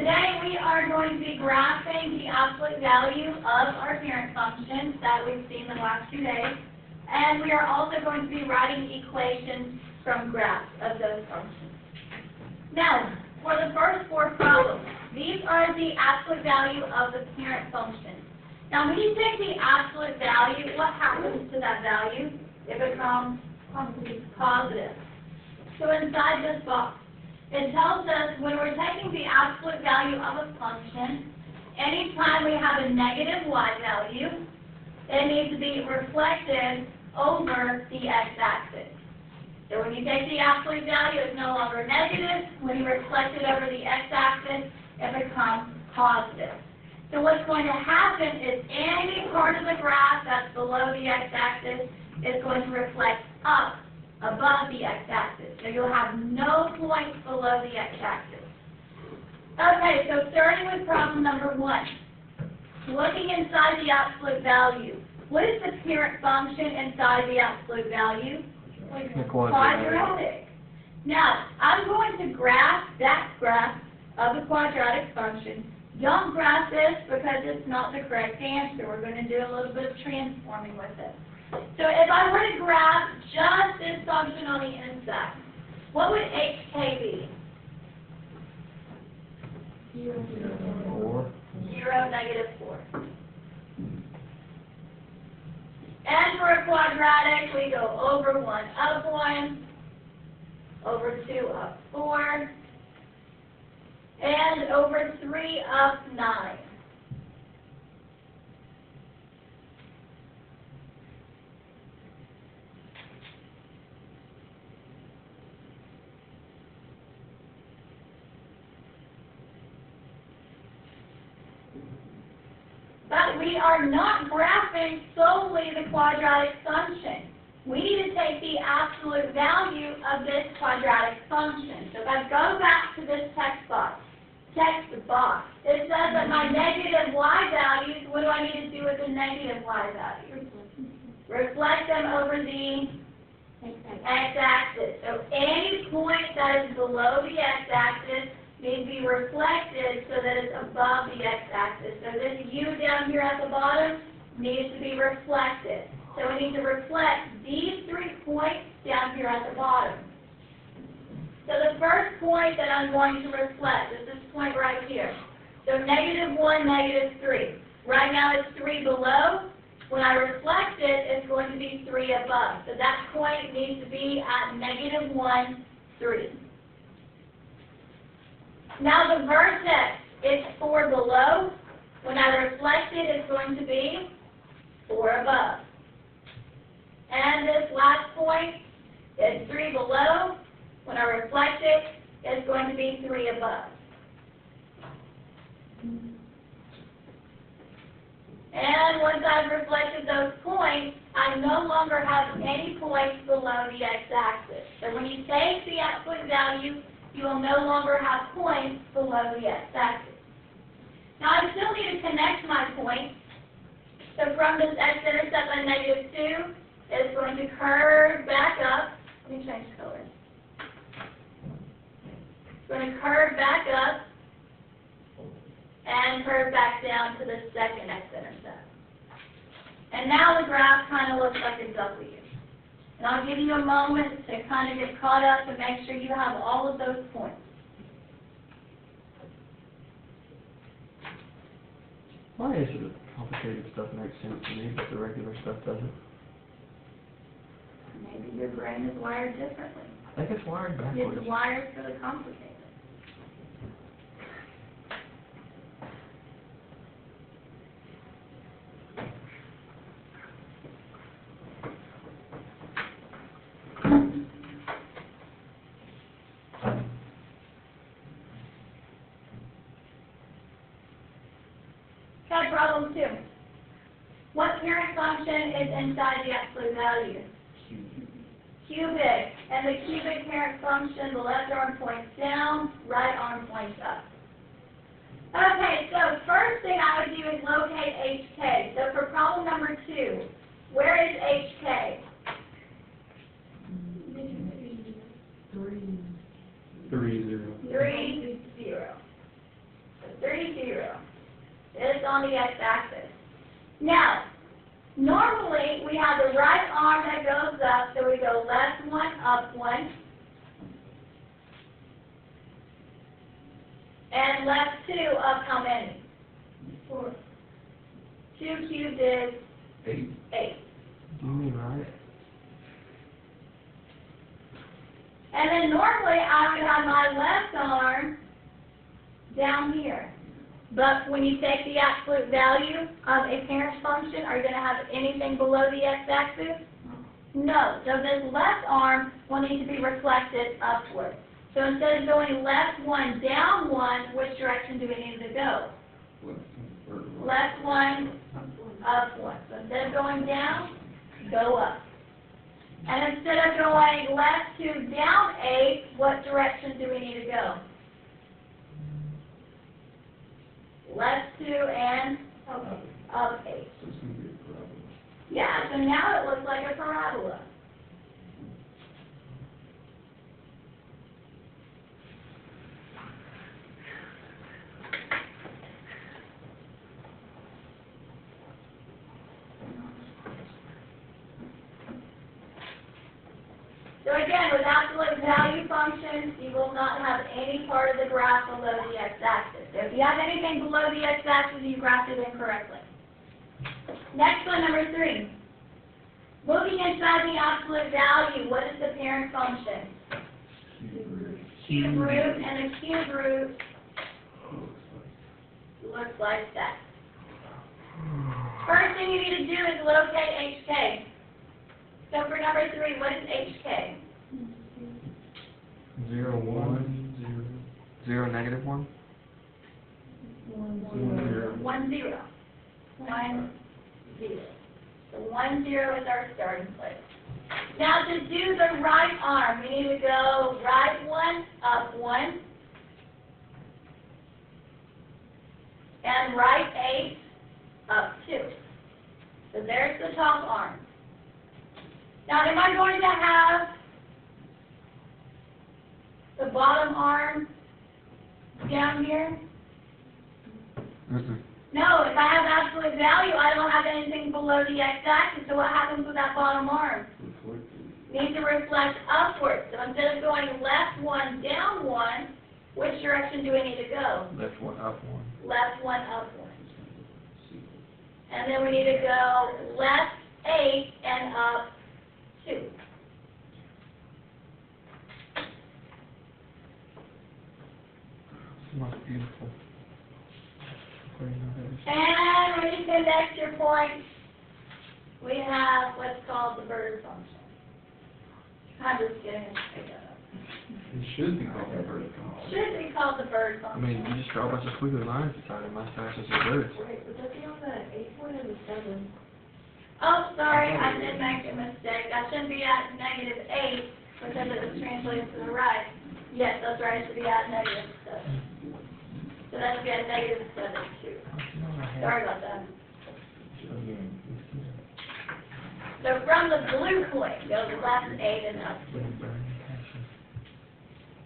Today we are going to be graphing the absolute value of our parent functions that we've seen the last 2 days. And we are also going to be writing equations from graphs of those functions. Now, for the first 4 problems, these are the absolute value of the parent function. Now, when you take the absolute value, what happens to that value? It becomes positive. So inside this box, it tells us when we're taking the absolute value of a function, anytime we have a negative y value, it needs to be reflected over the x-axis. So when you take the absolute value, it's no longer negative. When you reflect it over the x-axis, it becomes positive. So what's going to happen is any part of the graph that's below the x-axis is going to reflect up above the x-axis. So you'll have no points below the x-axis. Okay, so starting with problem number 1. Looking inside the absolute value. What is the parent function inside the absolute value? Quadratic. Now, I'm going to graph that graph of the quadratic function. Don't graph this because it's not the correct answer. We're going to do a little bit of transforming with it. So if I were to graph just this function on the inside, what would HK be? 0, -4. And for a quadratic, we go over 1, up 1, over 2, up 4, and over 3, up 9. But we are not graphing solely the quadratic function. We need to take the absolute value of this quadratic function. So if I go back to this text box, it says that my negative y values, what do I need to do with the negative y values? Reflect them over the x-axis. So any point that is below the x-axis needs to be reflected so that it's above the x-axis. So this u down here at the bottom needs to be reflected. So we need to reflect these 3 points down here at the bottom. So the first point that I'm going to reflect is this point right here. So -1, -3. Right now it's 3 below. When I reflect it, it's going to be 3 above. So that point needs to be at -1, 3. Now the vertex is 4 below. When I reflect it, it's going to be 4 above. And this last point is 3 below. When I reflect it, it's going to be 3 above. And once I've reflected those points, I no longer have any points below the x-axis. So when you take the absolute value, you will no longer have points below the x-axis. Now I still need to connect my points. So from this x-intercept at -2, it's going to curve back up. Let me change color. It's going to curve back up and curve back down to the second x-intercept. And now the graph kind of looks like a W. And I'll give you a moment to kind of get caught up and make sure you have all of those points. Why is it that the complicated stuff makes sense to me, but the regular stuff doesn't? Maybe your brain is wired differently. I think it's wired backwards. It's wired for the complicated. Okay, problem 2. What parent function is inside the absolute value? Cubic. And the cubic parent function, the left arm points down, right arm points up. Okay, so first thing I would do is locate HK. So for problem number 2, where is HK? 3, 0. 3, 0. on the x-axis. Now, normally we have the right arm that goes up, so we go left one, up one, and left two, up how many? 4. 2 cubed is 8. 8. You mean right? And then normally I would have my left arm down here. But when you take the absolute value of a parent function, are you going to have anything below the x-axis? No. So this left arm will need to be reflected upward. So instead of going left one, down one, which direction do we need to go? Left one, up one. So instead of going down, go up. And instead of going left 2, down 8, what direction do we need to go? Left 2 and up 8. So it's going to be a parabola. Yeah, so now it looks like a parabola. So again, with absolute value functions, you will not have any part of the graph below the x-axis. So if you have anything below the x-axis, you graphed it incorrectly. Next one, number 3. Moving inside the absolute value, what is the parent function? Cube root, and the cube root looks like that. First thing you need to do is locate HK. So for number 3, what is HK? 0, 1, 0, negative 1? 1, 0. 1, 0. 1, 0. So 1, 0 is our starting place. Now to do the right arm, we need to go right 1, up 1, and right 8, up 2. So there's the top arm. Now, am I going to have the bottom arm down here? No, if I have absolute value, I don't have anything below the x-axis, so what happens with that bottom arm? It needs to reflect upwards. So instead of going left 1, down 1, which direction do we need to go? Left 1, up 1. Left 1, up 1. And then we need to go left 8 and up 2. That's beautiful. And when you connect your points, we have what's called the bird function. I'm just kidding. It should be called a vertical. Should be called the bird I function. mean, you just draw a bunch of squiggly lines beside it, my stars are birds. Wait, was that the on the 8 point or the 7? Oh, sorry, I did make a mistake. I shouldn't be at negative 8 because it was translated to the right. Yes, that's right. It should be at negative 7. So that should be at negative 7 too. Sorry about that. So from the blue point, go left 8 and up 2.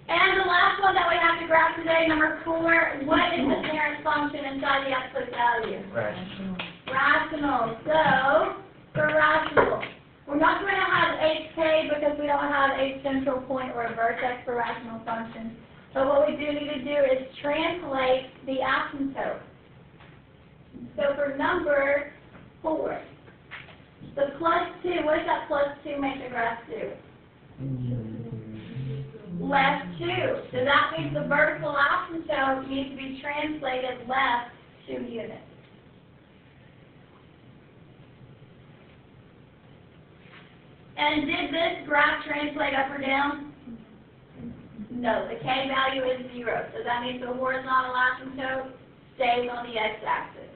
And the last one that we have to graph today, number 4, what is the parent function inside the absolute value? Rational. Rational. So, for rational, we're not going to have HK because we don't have a central point or a vertex for rational functions. But what we do need to do is translate the asymptote. So for number 4, the plus 2, what does that plus 2 make the graph do? Left 2. So that means the vertical asymptote needs to be translated left 2 units. And did this graph translate up or down? No, the K value is 0. So that means the horizontal asymptote stays on the x-axis.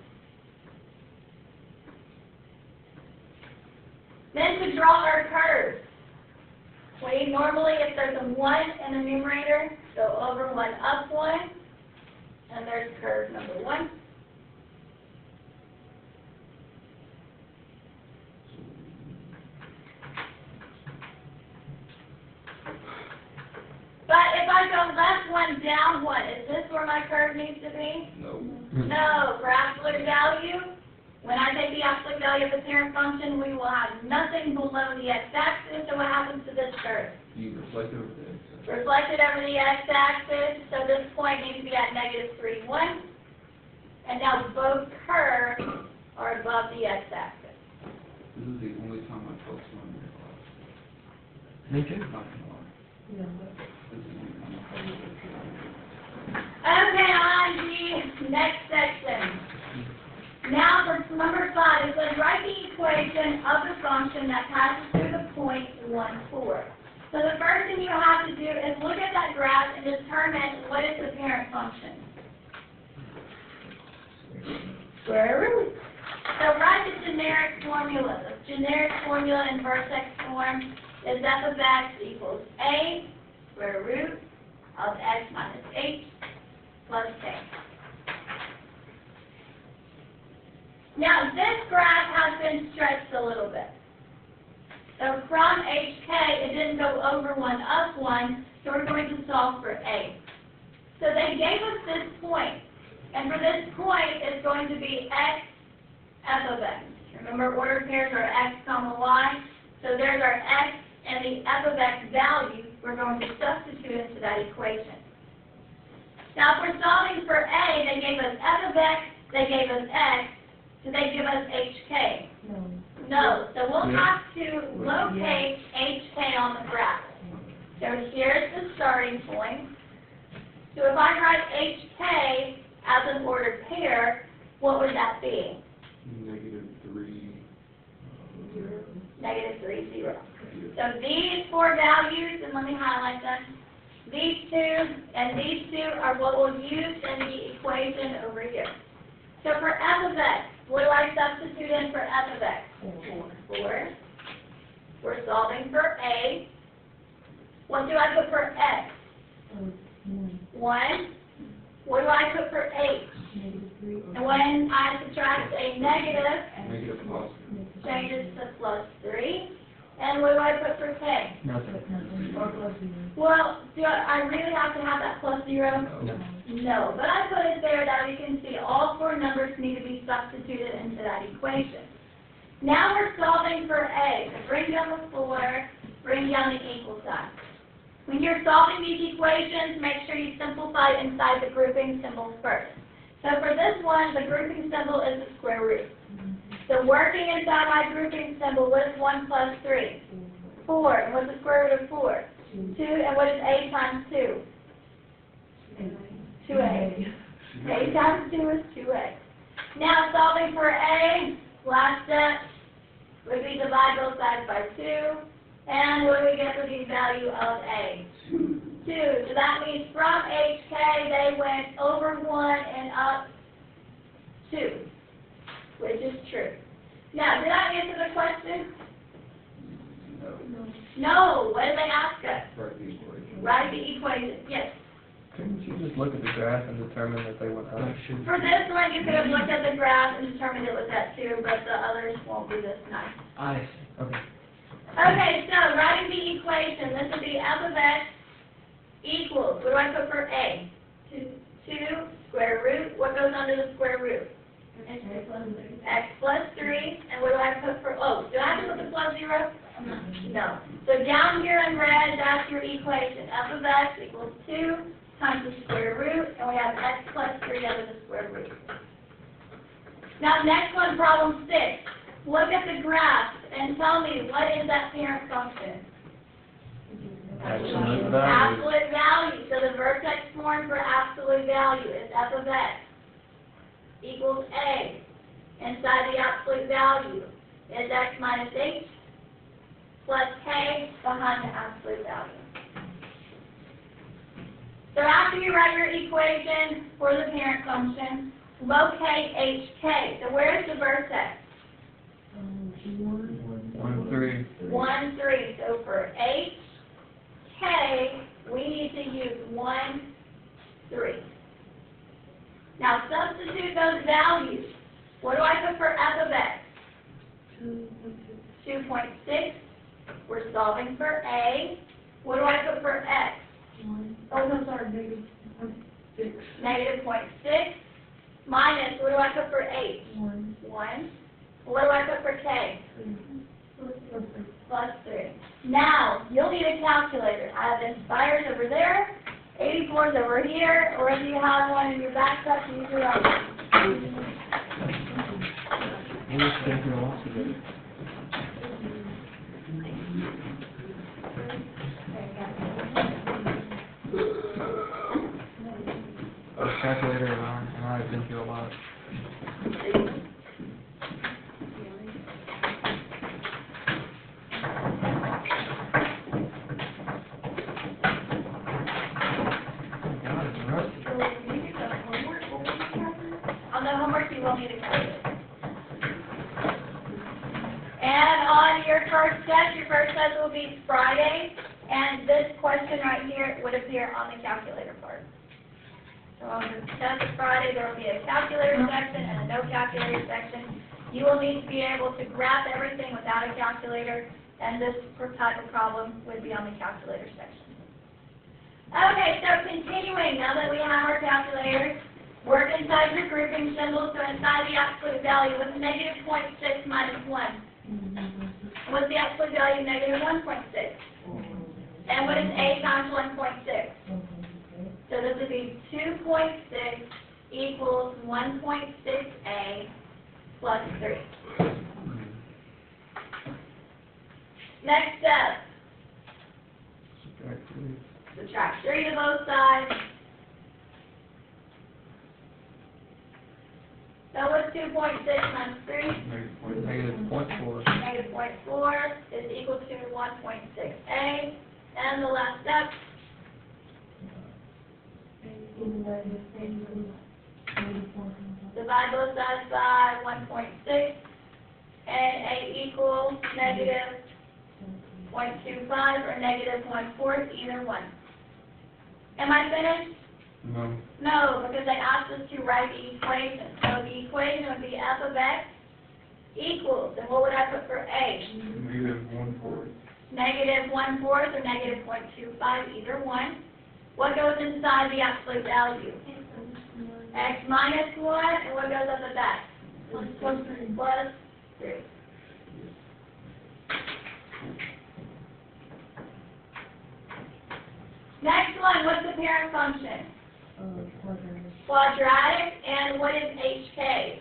Then to draw our curve, we normally, if there's a 1 in the numerator, go over 1, up 1, and there's curve number 1. But if I go left 1, down 1, is this where my curve needs to be? No. No, for absolute value, when I take the absolute value of the parent function, we will have nothing below the x-axis, so what happens to this curve? You reflect over the x-axis. Reflected over the x-axis, so this point needs to be at -3, 1. And now both curves are above the x-axis. This is the only time I focus on your class. Me too. Not gonna lie. Yeah. This is the only time I focus on your Okay, on the next section. Now for number 5, it says write the equation of the function that passes through the point 1, 4. So the first thing you have to do is look at that graph and determine what is the parent function. Square root. So write the generic formula. The generic formula in vertex form is f of x equals a square root of x minus h plus k. Now this graph has been stretched a little bit. So from hk, it didn't go over 1 up 1, so we're going to solve for a. So they gave us this point, and for this point, it's going to be x f of x. Remember, ordered pairs are x comma y, so there's our x, and the f of x value, we're going to substitute into that equation. Now, if we're solving for a, they gave us f of x, they gave us x, so they give us hk. No. No, so we'll have to locate hk on the graph. So here's the starting point. So if I write hk as an ordered pair, what would that be? -3, -3, 0. So these 4 values, and let me highlight them, these 2 and these 2 are what we'll use in the equation over here. So for f of x, what do I substitute in for f of x? 4. We're solving for a. What do I put for x? 1. What do I put for h? And when I subtract a negative, negative positive. changes to +3. And what do I put for k? Nothing. Well, do I really have to have that +0? No. No, but I put it there that we can see all 4 numbers need to be substituted into that equation. Now we're solving for a. So bring down the 4, bring down the equal sign. When you're solving these equations, make sure you simplify inside the grouping symbol first. So for this one, the grouping symbol is the square root. So working inside my grouping symbol, what is 1 plus 3? 4. And what's the square root of 4? 2. And what is a times 2? 2a. A times 2 is 2a. Now solving for a, last step would be divide both sides by 2. And what do we get for the value of a? 2. So that means from hk, they went over 1 and up 2, which is true. Now, did I answer the question? No. No. What did they ask us? Write the equation. Write the equation. Yes. Couldn't you just look at the graph and determine that they went up? For this one, you could have looked at the graph and determined it was at 2, but the others won't be this nice. I see. Okay. Okay, so writing the equation, this would be f of x equals, what do I put for a? 2 square root, what goes under the square root? X plus 3, and what do I put for, oh, do I have to put the +0? No. So down here in red, that's your equation. F of x equals 2 times the square root, and we have x plus 3 over the square root. Now, next one, problem 6. Look at the graph and tell me, what is that parent function? Absolute value. Absolute value. So the vertex form for absolute value is f of x equals a. Inside the absolute value is x minus h plus k behind the absolute value. So after you write your equation for the parent function, locate hk. So where is the vertex? 1, 3. 1, 3. So for h, k, we need to use 1, 3. Now substitute those values. What do I put for f of x? 2.6. We're solving for a. What do I put for x? Oh, no, sorry, -6. -0.6. minus, what do I put for H? 1, 1. What do I put for K? 3, Plus 3. Now, you'll need a calculator. I have Inspires over there, 84s over here, or if you have one in your backpack, use your own. We'll just get through a lot together. Calculator around, and I've been through a lot. On the homework, you will need a calculator. And on your first test will be Friday, and this question right here would appear on the calculator part. So on the test Friday, there will be a calculator section and a no calculator section. You will need to be able to graph everything without a calculator, and this type of problem would be on the calculator section. Okay, so continuing, now that we have our calculators, work inside your grouping symbol, so inside the absolute value, what's negative 0.6 minus 1? What's the absolute value of negative 1.6? And what is A times 1.6? So this would be 2.6 equals 1.6A plus 3. Next step, Subtract 3. subtract 3 to both sides. So what's 2.6 times 3? Negative 0.4. Negative 0.4 is equal to 1.6A. And the last step, divide both sides by 1.6, and A equals negative 0.25 or negative 1/4, either one. Am I finished? No. No, because they asked us to write the equation. So the equation would be f of x equals, and what would I put for A? Negative 1/4. Negative 1/4 or negative 0.25, either one. What goes inside the absolute value? X minus 1, and what goes up the back? Plus 3. Next one, what's the parent function? Quadratic, and what is HK?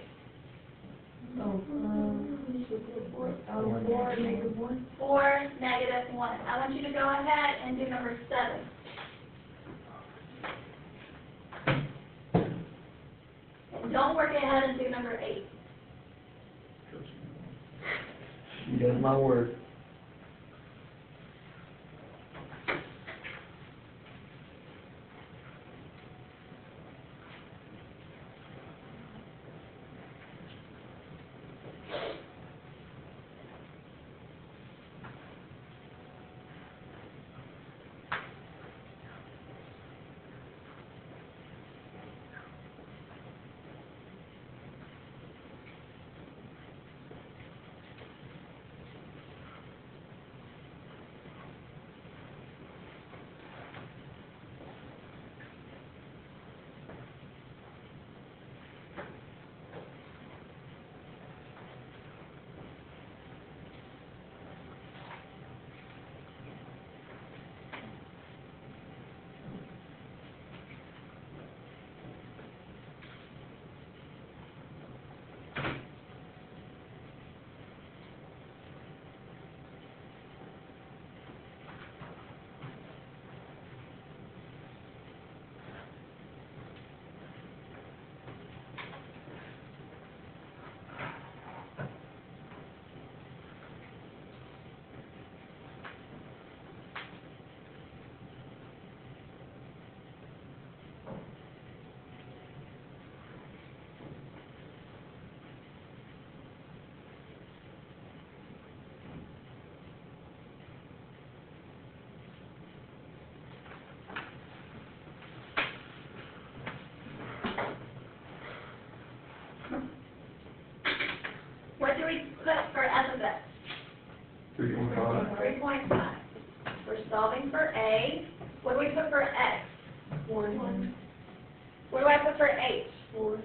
4, negative 1. I want you to go ahead and do number 7. And don't work ahead and do number 8. You got my word. What do we put for f of x? 3.5. 3.5. We're solving for A. What do we put for x? 1, What do I put for h? 4,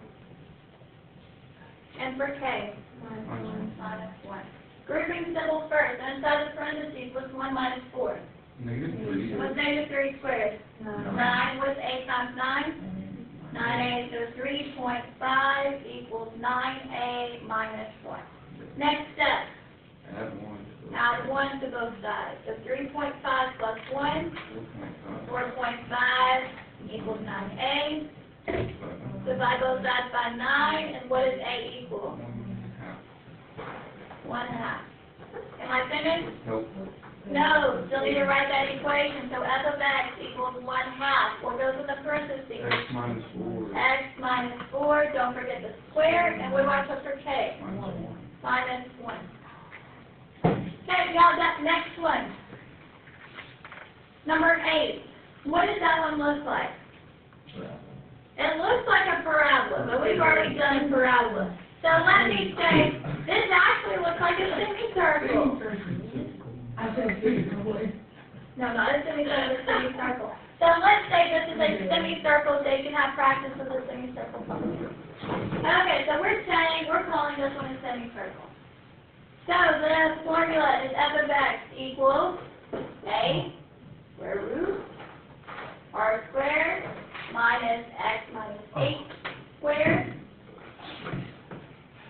And for K? -1. -1. Grouping symbols first, and inside the parentheses, what's 1 minus 4? -3. What's -3 squared? 9. What's 8 times 9? 9a, so 3.5 equals 9a minus 1. Next step, Add 1. add 1 to both sides. So 3.5 plus 1, 4.5. 4.5 equals 9a. Divide both sides by 9, and what does a equal? 1/2. Am I finished? Nope. No, still need to write that equation. So f of x equals 1/2. What goes with the parentheses? X minus 4. X minus 4, don't forget the square, and what do I put for k? -1. -1. Okay, we got that next one. Number 8. What does that one look like? It looks like a parabola, but we've already done a parabola. So let me say, this actually looks like a semicircle. No, not a semicircle, a semicircle. So let's say this is a semicircle, so you can have practice with a semicircle function. Okay, so we're calling this one a semicircle. So the formula is f of x equals a square root r squared minus x minus 8 squared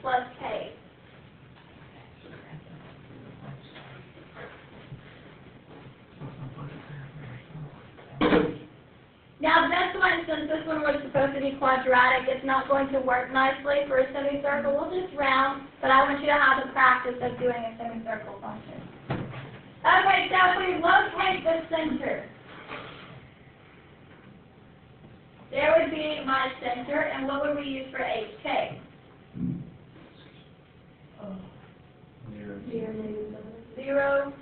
plus k. Now this one, since this one was supposed to be quadratic, it's not going to work nicely for a semicircle. We'll just round, but I want you to have the practice of doing a semicircle function. Okay, so if we locate the center, there would be my center, and what would we use for HK? 0,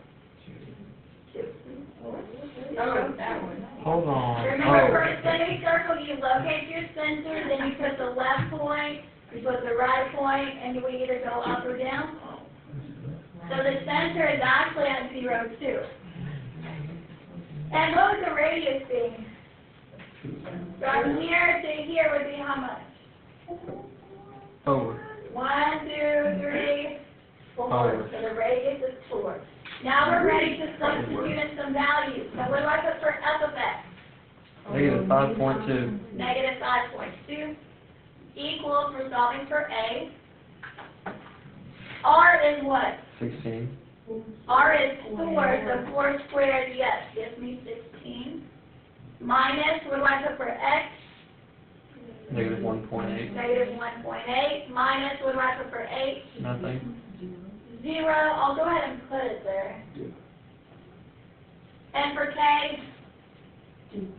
2. Oh, that one. Hold on. Remember, for a semicircle, you locate your center, then you put the left point, you put the right point, and we either go up or down. So the center is actually at 0, 2. And what would the radius be? From here to here would be how much? 4. 1, 2, 3, 4. Four. So the radius is 4. Now we're ready to substitute in some values. So what do I put for f of x? -5.2. -5.2 equals, we're solving for a. R is what? 16. R is 4, so 4 squared, yes, gives me 16. Minus, what do I put for x? -1.8. -1.8. Minus, what do I put for 8? Nothing. 0. I'll go ahead and put it there. And for k? 2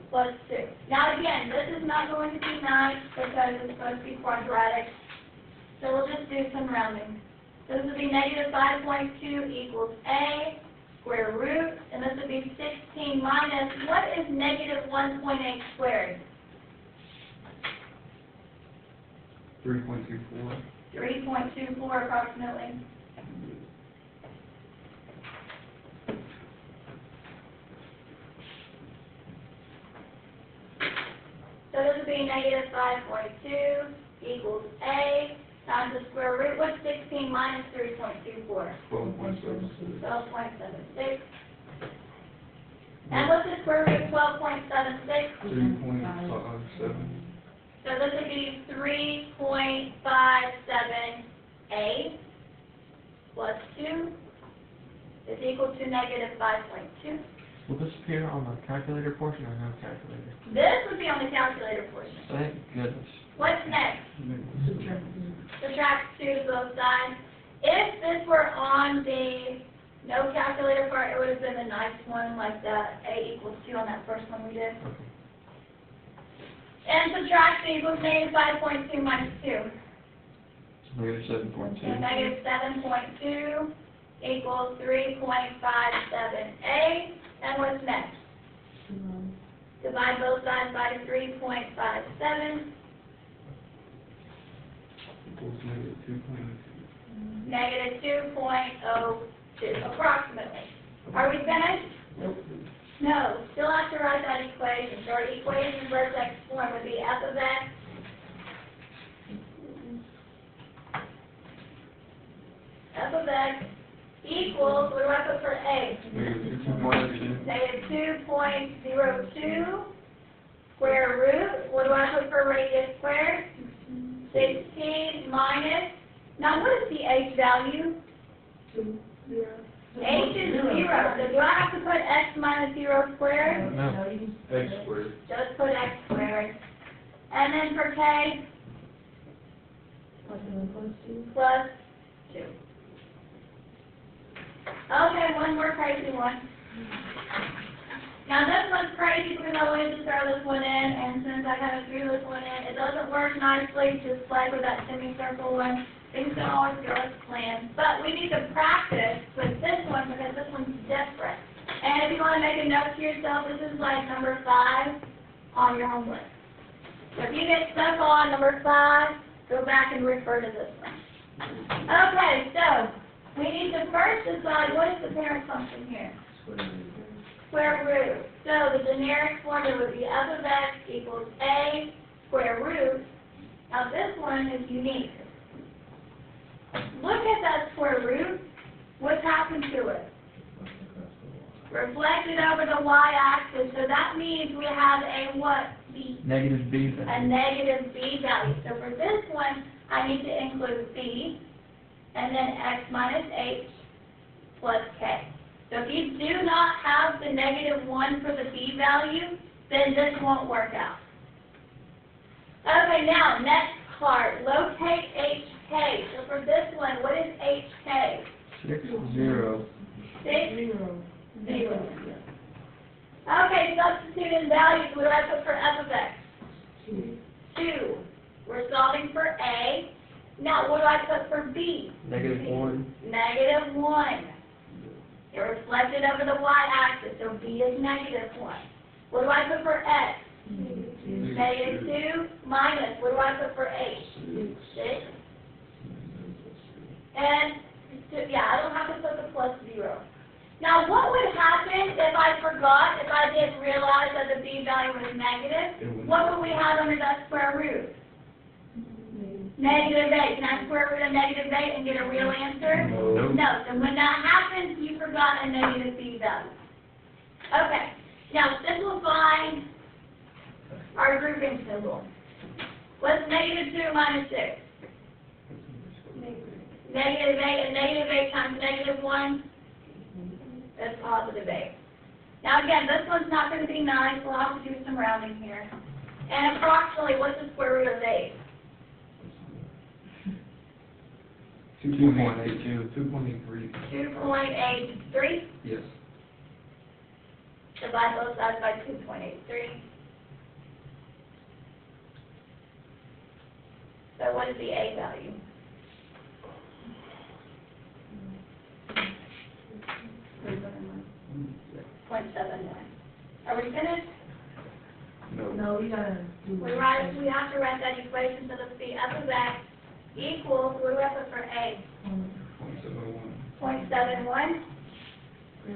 Plus 2. Now again, this is not going to be nice because it's supposed to be quadratic. So we'll just do some rounding. So this would be -5.2 equals a square root, and this would be 16 minus, what is -1.8 squared? 3.24. 3.24 approximately. So this would be -5.2 equals a times the square root. What's 16 minus 3.24? 12.76. 12.76. And what's the square root of 12.76? 3.57. So this would be 3.57a plus 2 is equal to -5.2. Will this appear on the calculator portion or no calculator? This would be on the calculator portion. Thank goodness. What's next? Subtract 2 to both sides. If this were on the no calculator part, it would have been the nice one, like the a equals 2 on that first one we did. Okay. And subtract 2 equals -5.2 minus 2. -7.2. And -7.2 equals 3.57a. And what's next? Divide both sides by 3.57. Equals -2.02, -2.2. approximately. Are we finished? Nope. No, still have to write that equation. So our equation versus x form would be f of x f of x equals, what do I put for a? -2.02. -2.02 square root, what do I put for radius squared? 16 minus, now what is the h value? 2, 0. H is 0, so do I have to put x minus 0 squared? No, No, you x squared. Just put x squared. And then for k, plus 1 plus 2. plus 2. Okay, one more crazy one. Now this one's crazy because I wanted to throw this one in, and since I kind of threw this one in, it doesn't work nicely, just like with that semicircle one. Things don't always go as planned. But we need to practice with this one because this one's different. And if you want to make a note to yourself, this is like number 5 on your homework. So if you get stuck on number 5, go back and refer to this one. Okay, so we need to first decide what is the parent function here. Square root. So the generic formula would be f of x equals a square root. Now this one is unique. Look at that square root. What's happened to it? Reflected over the y-axis. So that means we have a what? B. Negative b A value. negative b value. So for this one, I need to include b, and then x minus h plus k. So if you do not have the -1 for the b value, then this won't work out. Okay, now, next part, locate hk. So for this one, what is hk? 6, 0. 6, 0. 0. Okay, substitute in values. What do I put for f of x? 2. 2. We're solving for a. Now, what do I put for b? -1. -1. It reflected over the y-axis, so b is -1. What do I put for x? -2 minus, what do I put for h? 6. And, yeah, I don't have to put the plus 0. Now, what would happen if I forgot, if I didn't realize that the b value was negative? What would we have under that square root? -8. Can I square root of -8 and get a real answer? No. No. So when that happens, you forgot a negative b value. Okay. Now simplifying our grouping symbol. What's -2 minus 6? -8, and -8 times -1 is +8. Now again, this one's not going to be nice. We'll have to do some rounding here. And approximately, what's the square root of 8? 2.82. 2.83. 2.83. Yes. Divide both sides by 2.83. So what is the A value? .71. Are we finished? No. No, you gotta do. We have to write that equation, so let's see, f of x equals, what do I put for A? 0.71. 0.71.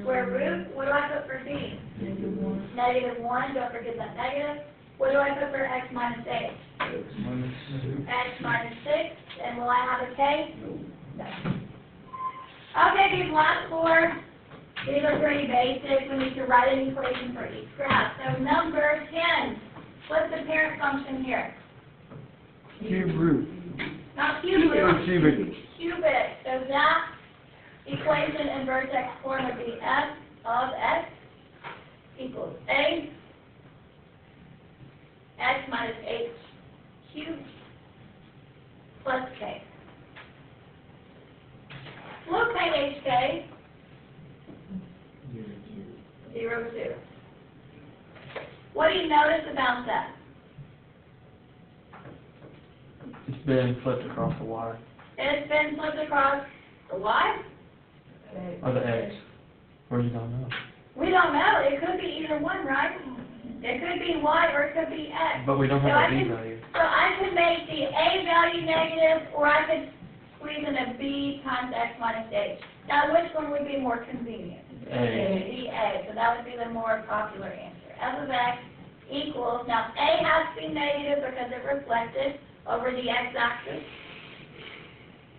Square root, what do I put for B? -1. -1, don't forget that negative. What do I put for x minus 8? X minus 6. X minus 6, and will I have a k? No. No. Okay, these last 4, these are pretty basic. We need to write an equation for each graph. So number 10, what's the parent function here? Cube root. Not cubic. Cubic. Cubic. So that equation in vertex form would be f of x equals a x minus h cubed plus k. Locate hk 0, 2. What do you notice about that? It's been flipped across the y. It's been flipped across the y? Or the x. Or you don't know. We don't know. It could be either one, right? It could be y or it could be x. But we don't So have I a b could- value. So I could make the a value negative, or I could squeeze in a b times x minus h. Now, which one would be more convenient? A. The a. So that would be the more popular answer. F of x equals, now a has to be negative because it reflected over the x-axis.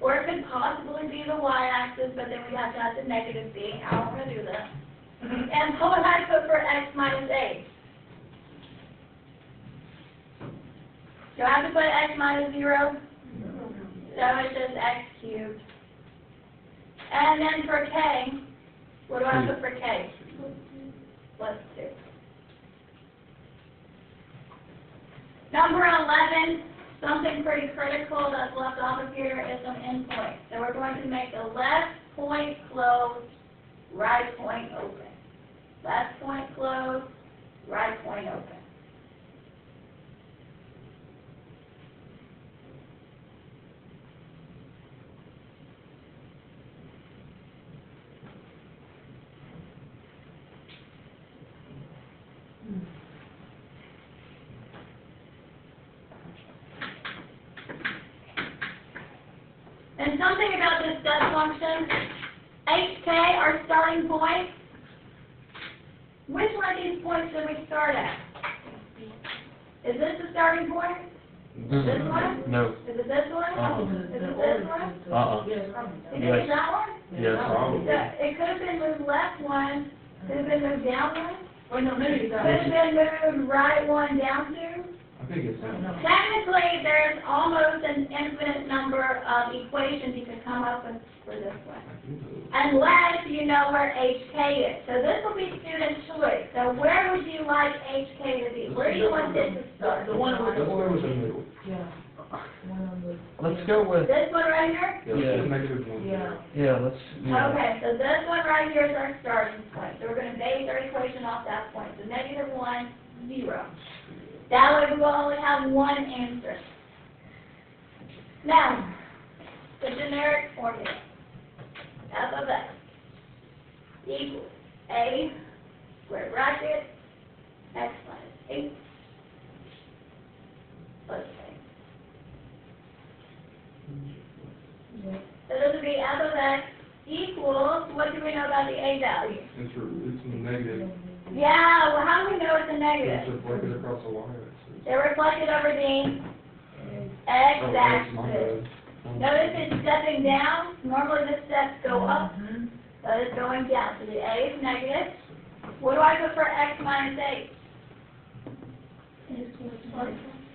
Or it could possibly be the y-axis, but then we'd have to have the negative b. I don't want to do that. And what would I put for x minus 8? Do I have to put x minus 0? So it's just x cubed. And then for k, what do I put for k? Plus 2. Number 11, something pretty critical that's left off of here is some endpoints. So we're going to make the left point closed, right point open. Left point closed, right point open. And something about this step function, HK, our starting point, which one of these points should we start at? Is this the starting point? This one? No. Is it this one? Is it this one? You think it's that one? Yes. Probably. It could have been moved left one, could have been moved down one, Or no, maybe could have been moved right one, down two. I think it's that. Technically, there's almost an infinite number of equations you can come up with for this one, unless you know where HK is. So this will be student choice. So where would you like HK to be? Where do you want this to start? The one with the Let's go with the origin. middle. Yeah. One on the. Let's go with, This one right here? Yeah, let's do -1. Yeah. let's, yeah. Okay, so this one right here is our starting point. So we're going to base our equation off that point. So -1, 0. That way we will only have one answer. Now, the generic formula. F of x equals a square bracket x minus 8 plus k. So this would be f of x equals, what do we know about the a value? It's negative. Yeah, well, how do we know it's a It's negative? reflected across the y-axis. They're reflected over the Oh, that's my x-axis. bad. Notice it's stepping down. Normally the steps go up, but it's going down. So the a is negative. What do I put for x minus 8?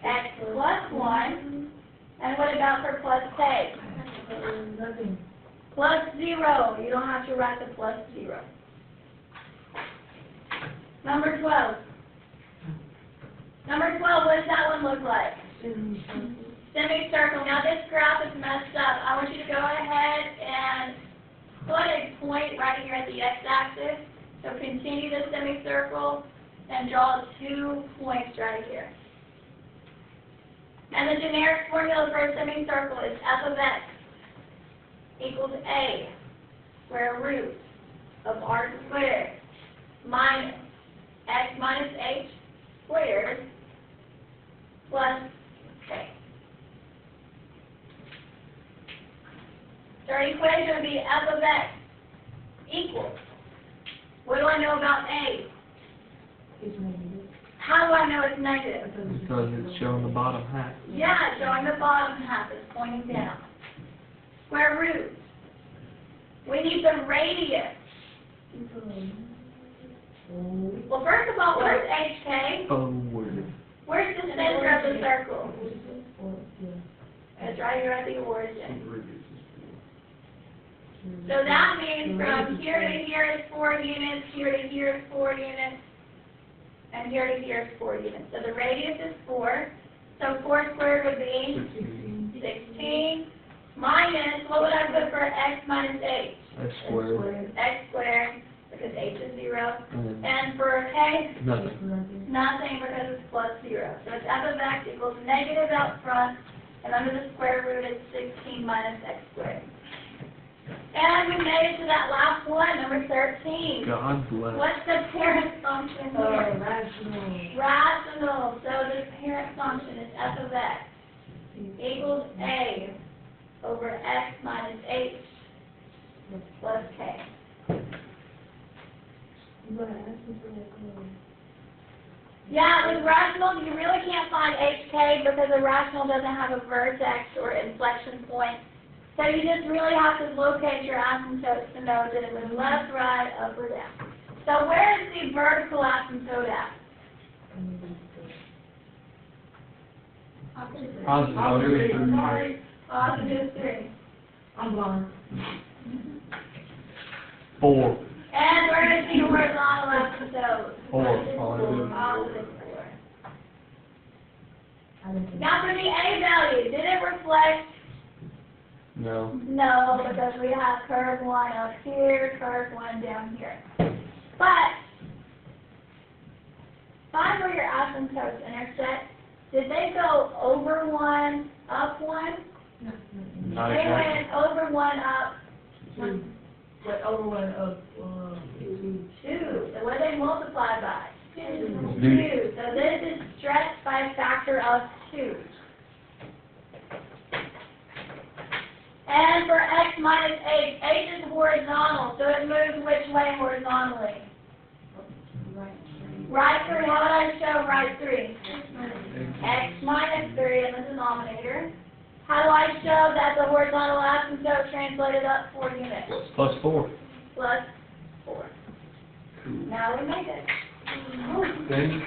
X plus 1. And what about for plus k? Nothing. Plus 0. You don't have to write the plus 0. Number 12. Number 12, what does that one look like? Semicircle. Now this graph is messed up. I want you to go ahead and put a point right here at the x-axis. So continue the semicircle and draw 2 points right here. And the generic formula for a semicircle is f of x equals a square root of r squared minus x minus h squared plus k. So our equation would be f of x equals, what do I know about a? It's negative. How do I know it's negative? Because it's showing the bottom half. Yeah, showing the bottom half is pointing down. Square root. We need the radius. Well, first of all, where's HK? Forward. Where's the center of the circle? Yeah. It's right here at the origin. Radius is So that means from here to here is 4 units, here to here is 4 units, and here to here is 4 units. So the radius is 4. So 4 squared would be 16 minus, what would I put for x minus h? X squared. X squared, because h is 0. And And for k, nothing. nothing because it's plus 0. So it's f of x equals negative out front, and under the square root it's 16 minus x squared. And we made it to that last one, number 13. God bless. What's the parent function here? Rational. Rational. So the parent function is f of x equals a over x minus h plus k. But I asked you for that. Yeah, with rational, you really can't find hk because a rational doesn't have a vertex or inflection point. So you just really have to locate your asymptotes to know that it was left, right, up, or down. So where is the vertical asymptote at? Positive. Positive 3. I'm blind. 4. And where is the horizontal asymptote? 4. Positive 4. I didn't think. Now for the A value, did it reflect? No. No, because we have curve 1 up here, curve 1 down here. But, find where your asymptotes intersect. Did they go over 1, up 1? Not They exactly. went over 1, up But over one of, 2. So what did they multiply by? 2. Two. So this is stretched by a factor of 2. And for x minus h, h is horizontal, so it moves which way horizontally? Right 3. How would I show right 3? X minus 3 in the denominator. How do I show that the horizontal asymptote translated up 4 units? Plus 4. Plus 4. Now we make it. Then,